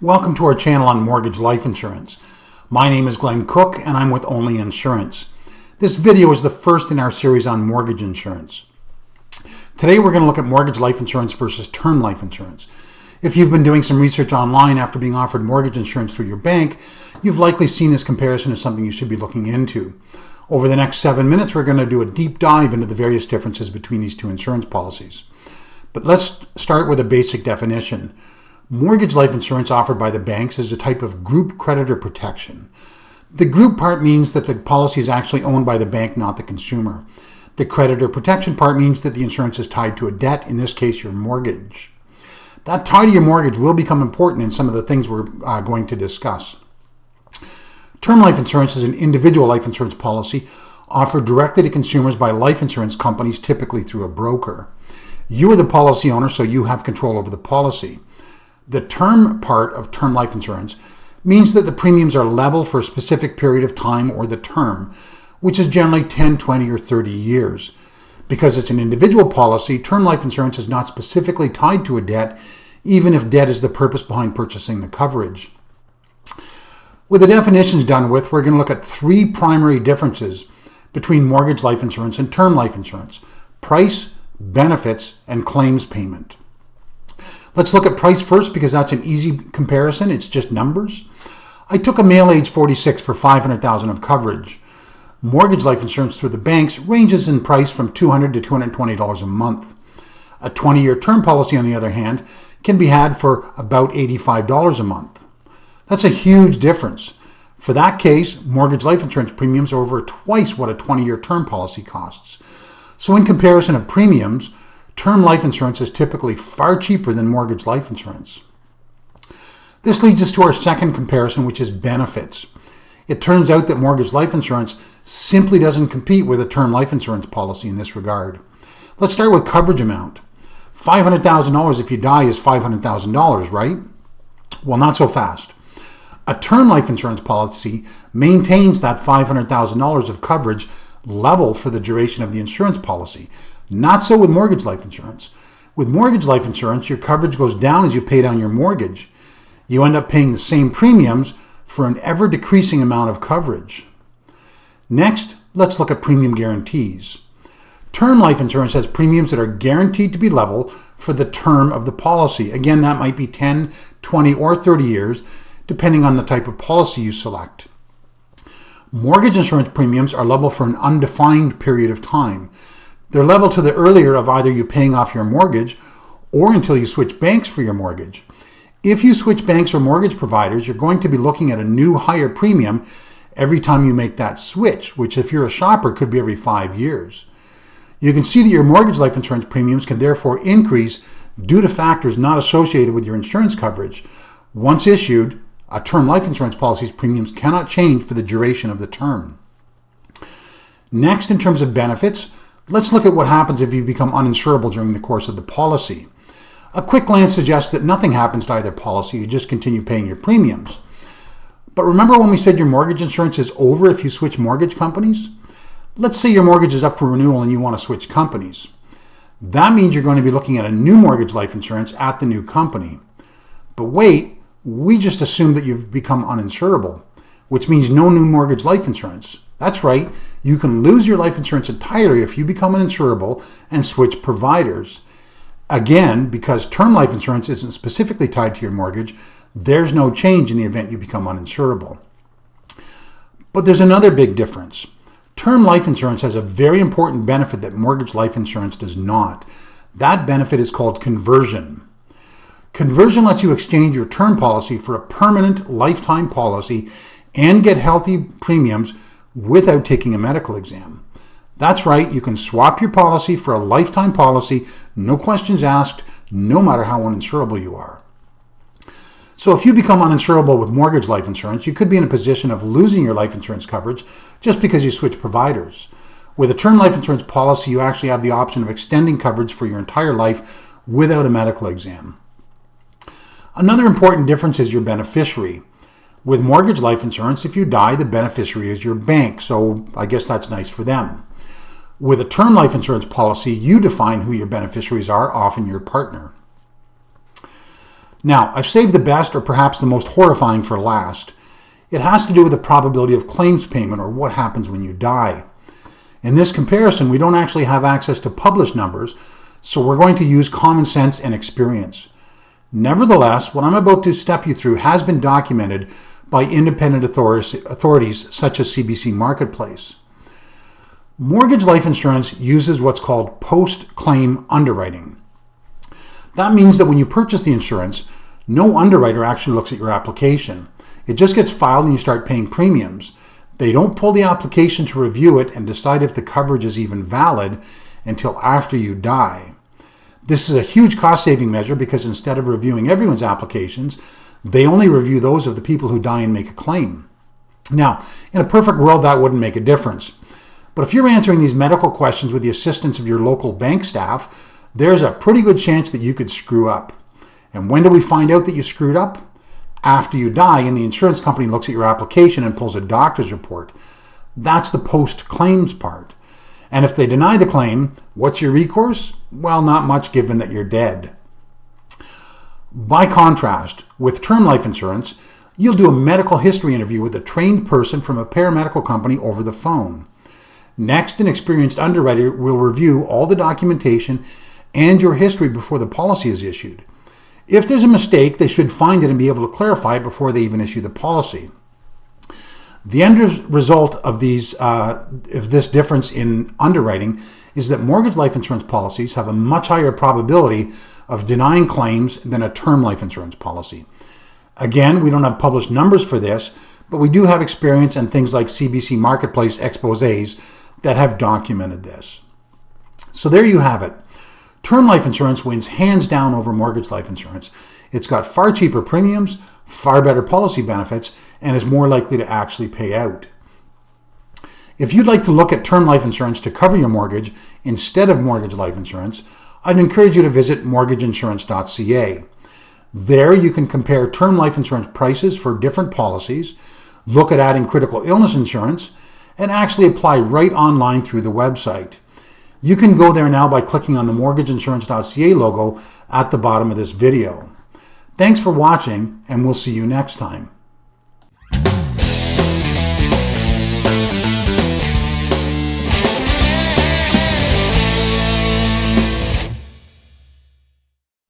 Welcome to our channel on mortgage life insurance. My name is Glenn Cook and I'm with Only Insurance. This video is the first in our series on mortgage insurance. Today we're going to look at mortgage life insurance versus term life insurance. If you've been doing some research online after being offered mortgage insurance through your bank, you've likely seen this comparison as something you should be looking into. Over the next 7 minutes, we're going to do a deep dive into the various differences between these two insurance policies. But let's start with a basic definition. Mortgage life insurance offered by the banks is a type of group creditor protection. The group part means that the policy is actually owned by the bank, not the consumer. The creditor protection part means that the insurance is tied to a debt, in this case your mortgage. That tie to your mortgage will become important in some of the things we're going to discuss. Term life insurance is an individual life insurance policy offered directly to consumers by life insurance companies, typically through a broker. You are the policy owner, so you have control over the policy. The term part of term life insurance means that the premiums are level for a specific period of time or the term, which is generally 10, 20, or 30 years. Because it's an individual policy, term life insurance is not specifically tied to a debt, even if debt is the purpose behind purchasing the coverage. With the definitions done with, we're going to look at three primary differences between mortgage life insurance and term life insurance: price, benefits, and claims payment. Let's look at price first because that's an easy comparison. It's just numbers. I took a male age 46 for $500,000 of coverage. Mortgage life insurance through the banks ranges in price from $200 to $220 a month. A 20-year term policy, on the other hand, can be had for about $85 a month. That's a huge difference. For that case, mortgage life insurance premiums are over twice what a 20-year term policy costs. So in comparison of premiums, term life insurance is typically far cheaper than mortgage life insurance. This leads us to our second comparison, which is benefits. It turns out that mortgage life insurance simply doesn't compete with a term life insurance policy in this regard. Let's start with coverage amount. $500,000 if you die is $500,000, right? Well, not so fast. A term life insurance policy maintains that $500,000 of coverage level for the duration of the insurance policy. Not so with mortgage life insurance. With mortgage life insurance, your coverage goes down as you pay down your mortgage. You end up paying the same premiums for an ever-decreasing amount of coverage. Next, let's look at premium guarantees. Term life insurance has premiums that are guaranteed to be level for the term of the policy. Again, that might be 10, 20, or 30 years, depending on the type of policy you select. Mortgage insurance premiums are level for an undefined period of time. They're level to the earlier of either you paying off your mortgage or until you switch banks for your mortgage. If you switch banks or mortgage providers, you're going to be looking at a new higher premium every time you make that switch, which if you're a shopper could be every 5 years. You can see that your mortgage life insurance premiums can therefore increase due to factors not associated with your insurance coverage. Once issued, a term life insurance policy's premiums cannot change for the duration of the term. Next, in terms of benefits, let's look at what happens if you become uninsurable during the course of the policy. A quick glance suggests that nothing happens to either policy, you just continue paying your premiums. But remember when we said your mortgage insurance is over if you switch mortgage companies? Let's say your mortgage is up for renewal and you want to switch companies. That means you're going to be looking at a new mortgage life insurance at the new company. But wait, we just assumed that you've become uninsurable, which means no new mortgage life insurance. That's right, you can lose your life insurance entirely if you become uninsurable and switch providers. Again, because term life insurance isn't specifically tied to your mortgage, there's no change in the event you become uninsurable. But there's another big difference. Term life insurance has a very important benefit that mortgage life insurance does not. That benefit is called conversion. Conversion lets you exchange your term policy for a permanent lifetime policy and get healthy premiums without taking a medical exam. That's right, you can swap your policy for a lifetime policy, no questions asked, no matter how uninsurable you are. So if you become uninsurable with mortgage life insurance, you could be in a position of losing your life insurance coverage just because you switch providers. With a term life insurance policy, you actually have the option of extending coverage for your entire life without a medical exam. Another important difference is your beneficiary. With mortgage life insurance, if you die, the beneficiary is your bank, so I guess that's nice for them. With a term life insurance policy, you define who your beneficiaries are, often your partner. Now, I've saved the best or perhaps the most horrifying for last. It has to do with the probability of claims payment, or what happens when you die. In this comparison, we don't actually have access to published numbers, so we're going to use common sense and experience. Nevertheless, what I'm about to step you through has been documented by independent authorities such as CBC Marketplace. Mortgage life insurance uses what's called post-claim underwriting. That means that when you purchase the insurance, no underwriter actually looks at your application. It just gets filed and you start paying premiums. They don't pull the application to review it and decide if the coverage is even valid until after you die. This is a huge cost-saving measure because instead of reviewing everyone's applications, they only review those of the people who die and make a claim. Now, in a perfect world, that wouldn't make a difference. But if you're answering these medical questions with the assistance of your local bank staff, there's a pretty good chance that you could screw up. And when do we find out that you screwed up? After you die and the insurance company looks at your application and pulls a doctor's report. That's the post-claims part. And if they deny the claim, what's your recourse? Well, not much, given that you're dead. By contrast, with term life insurance, you'll do a medical history interview with a trained person from a paramedical company over the phone. Next, an experienced underwriter will review all the documentation and your history before the policy is issued. If there's a mistake, they should find it and be able to clarify it before they even issue the policy. The end result of this difference in underwriting is that mortgage life insurance policies have a much higher probability of denying claims than a term life insurance policy. Again, we don't have published numbers for this, but we do have experience and things like CBC Marketplace exposés that have documented this. So there you have it. Term life insurance wins hands down over mortgage life insurance. It's got far cheaper premiums, far better policy benefits, and is more likely to actually pay out. If you'd like to look at term life insurance to cover your mortgage instead of mortgage life insurance, I'd encourage you to visit mortgageinsurance.ca. There you can compare term life insurance prices for different policies, look at adding critical illness insurance, and actually apply right online through the website. You can go there now by clicking on the mortgageinsurance.ca logo at the bottom of this video. Thanks for watching, and we'll see you next time.